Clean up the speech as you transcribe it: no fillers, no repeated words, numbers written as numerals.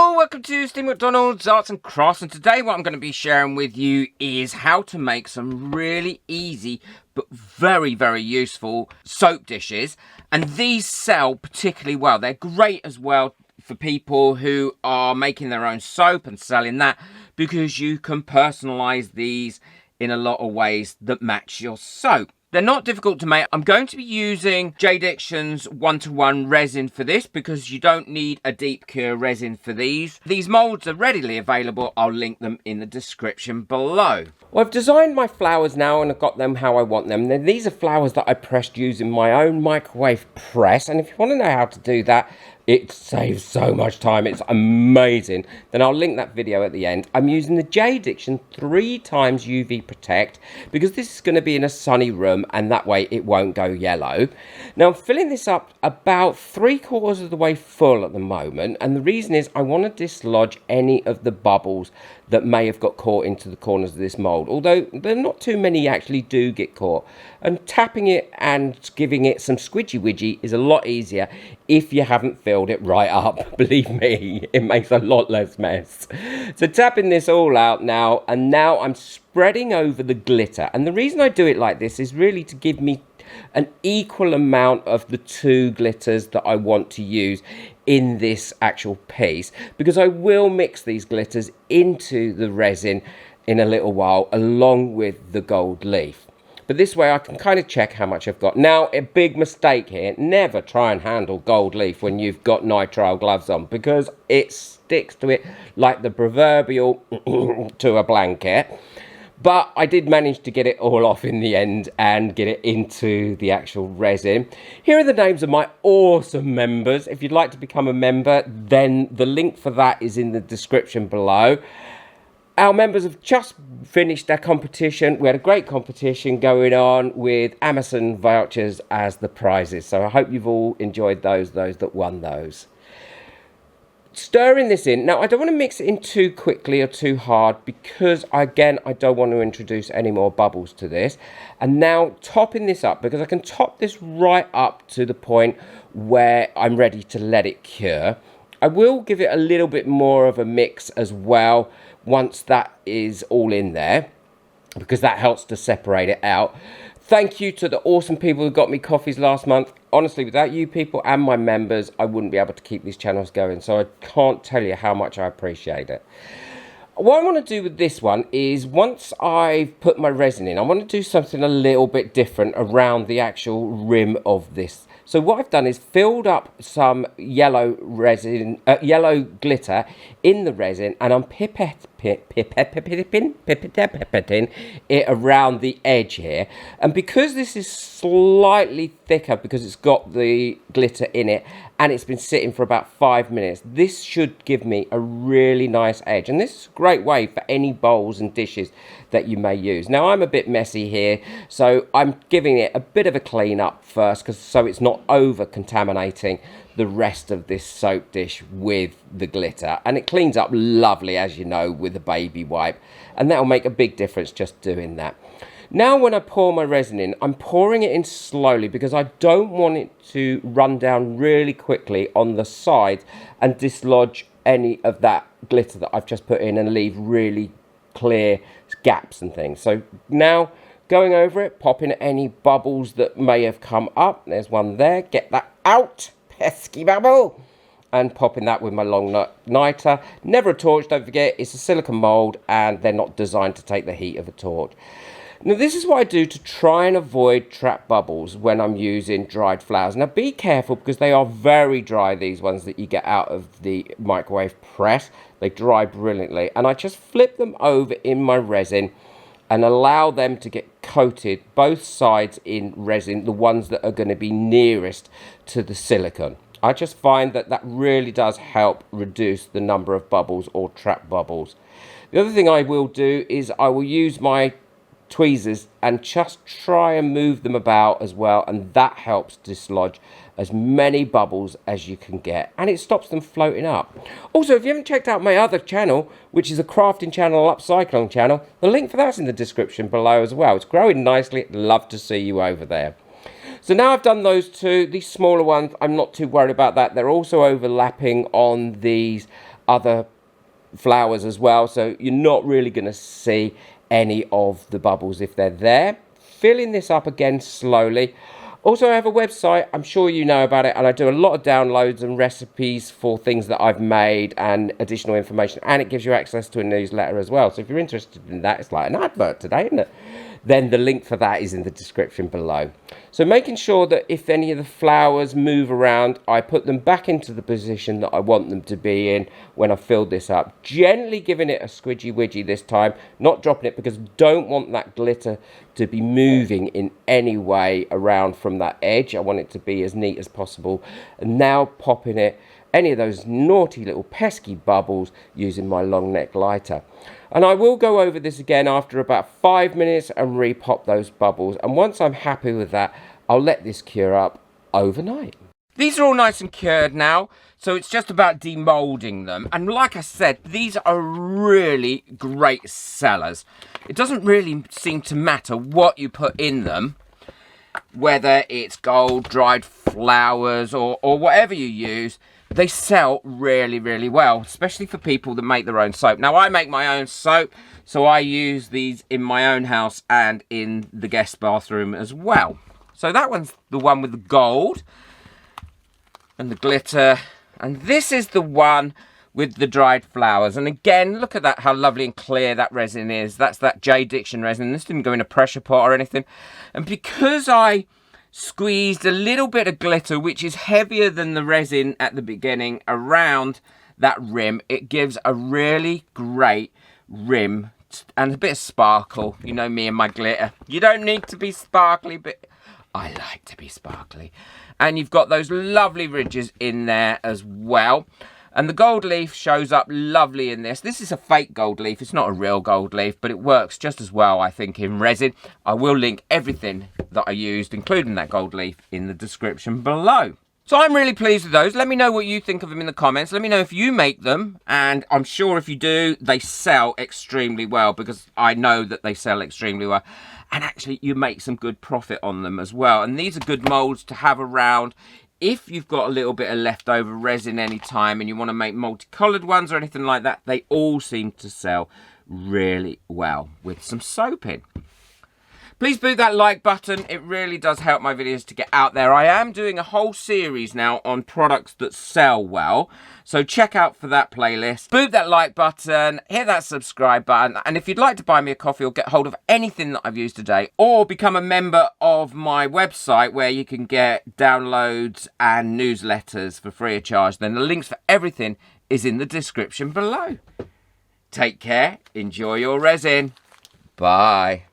Hello, welcome to Steve McDonald's Arts and Crafts, and today what I'm going to be sharing with you is how to make some really easy but very, very useful soap dishes. And these sell particularly well. They're great as well for people who are making their own soap and selling that, because you can personalize these in a lot of ways that match your soap. They're not difficult to make. I'm going to be using Demoulding's 1-to-1 resin for this because you don't need a deep cure resin for these. These molds are readily available. I'll link them in the description below. Well, I've designed my flowers now and I've got them how I want them. Now, these are flowers that I pressed using my own microwave press, and if you want to know how to do that, it saves so much time. It's amazing. Then I'll link that video at the end. I'm using the Demoulding 3 times UV Protect because this is going to be in a sunny room and that way it won't go yellow. Now I'm filling this up about 3/4 of the way full at the moment, and the reason is I want to dislodge any of the bubbles that may have got caught into the corners of this mould, although there are not too many actually do get caught. And tapping it and giving it some squidgy widgy is a lot easier if you haven't filled it right up. Believe me, it makes a lot less mess. So tapping this all out now, and now I'm spreading over the glitter. And the reason I do it like this is really to give me an equal amount of the 2 glitters that I want to use in this actual piece, because I will mix these glitters into the resin in a little while along with the gold leaf. But this way I can kind of check how much I've got. Now, a big mistake here, never try and handle gold leaf when you've got nitrile gloves on, because it sticks to it like the proverbial to a blanket. But I did manage to get it all off in the end and get it into the actual resin. Here are the names of my awesome members. If you'd like to become a member, then the link for that is in the description below. Our members have just finished their competition. We had a great competition going on with Amazon vouchers as the prizes. So I hope you've all enjoyed those that won those. Stirring this in. Now, I don't want to mix it in too quickly or too hard because, again, I don't want to introduce any more bubbles to this. And now topping this up, because I can top this right up to the point where I'm ready to let it cure. I will give it a little bit more of a mix as well once that is all in there, because that helps to separate it out. Thank you to the awesome people who got me coffees last month. Honestly, without you people and my members, I wouldn't be able to keep these channels going. So I can't tell you how much I appreciate it. What I want to do with this one is, once I've put my resin in, I want to do something a little bit different around the actual rim of this. So what I've done is filled up some yellow resin, yellow glitter in the resin, and I'm pipetting it around the edge here. And because this is slightly thicker, because it's got the glitter in it, and it's been sitting for about 5 minutes, this should give me a really nice edge. And this is a great way for any bowls and dishes that you may use. Now, I'm a bit messy here, so I'm giving it a bit of a clean up first, so it's not over contaminating the rest of this soap dish with the glitter. And it cleans up lovely, as you know, with a baby wipe, and that'll make a big difference just doing that. Now when I pour my resin in, I'm pouring it in slowly because I don't want it to run down really quickly on the sides and dislodge any of that glitter that I've just put in and leave really clear gaps and things. So now going over it, popping at any bubbles that may have come up. There's one there. Get that out, pesky bubble. And popping that with my long niter. Never a torch, don't forget. It's a silicone mould and they're not designed to take the heat of a torch. Now, this is what I do to try and avoid trap bubbles when I'm using dried flowers. Now, be careful because they are very dry, these ones that you get out of the microwave press. They dry brilliantly. And I just flip them over in my resin and allow them to get coated both sides in resin, the ones that are going to be nearest to the silicone. I just find that that really does help reduce the number of bubbles or trap bubbles. The other thing I will do is I will use my tweezers and just try and move them about as well, and that helps dislodge as many bubbles as you can get, and it stops them floating up. Also, if you haven't checked out my other channel, which is a crafting channel, upcycling channel, the link for that's in the description below as well. It's growing nicely. Love to see you over there. So now I've done those two. These smaller ones, I'm not too worried about that. They're also overlapping on these other flowers as well, so you're not really going to see any of the bubbles if they're there. Filling this up again slowly. Also, I have a website, I'm sure you know about it, and I do a lot of downloads and recipes for things that I've made and additional information, and it gives you access to a newsletter as well. So if you're interested in that, it's like an advert today, isn't it? Then the link for that is in the description below. So making sure that if any of the flowers move around, I put them back into the position that I want them to be in when I filled this up. Gently giving it a squidgy widgy this time, not dropping it, because I don't want that glitter to be moving in any way around from that edge. I want it to be as neat as possible. And now popping it, any of those naughty little pesky bubbles, using my long neck lighter. And I will go over this again after about 5 minutes and repop those bubbles. And once I'm happy with that, I'll let this cure up overnight. These are all nice and cured now, so it's just about demoulding them. And like I said, these are really great sellers. It doesn't really seem to matter what you put in them, whether it's gold, dried flowers, or whatever you use. They sell really, really well, especially for people that make their own soap. Now, I make my own soap, so I use these in my own house and in the guest bathroom as well. So that one's the one with the gold and the glitter. And this is the one with the dried flowers. And again, look at that, how lovely and clear that resin is. That's that J. Diction resin. This didn't go in a pressure pot or anything. And because I squeezed a little bit of glitter, which is heavier than the resin at the beginning, around that rim, it gives a really great rim and a bit of sparkle. You know me and my glitter. You don't need to be sparkly, but I like to be sparkly. And you've got those lovely ridges in there as well. And the gold leaf shows up lovely in this. This is a fake gold leaf. It's not a real gold leaf, but it works just as well, I think, in resin. I will link everything that I used, including that gold leaf, in the description below. So I'm really pleased with those. Let me know what you think of them in the comments. Let me know if you make them. And I'm sure if you do, they sell extremely well, because I know that they sell extremely well. And actually, you make some good profit on them as well. And these are good molds to have around if you've got a little bit of leftover resin anytime and you want to make multicolored ones or anything like that. They all seem to sell really well with some soap in. Please boot that like button. It really does help my videos to get out there. I am doing a whole series now on products that sell well, so check out for that playlist. Boot that like button, hit that subscribe button, and if you'd like to buy me a coffee or get hold of anything that I've used today, or become a member of my website where you can get downloads and newsletters for free of charge, then the links for everything is in the description below. Take care, enjoy your resin. Bye.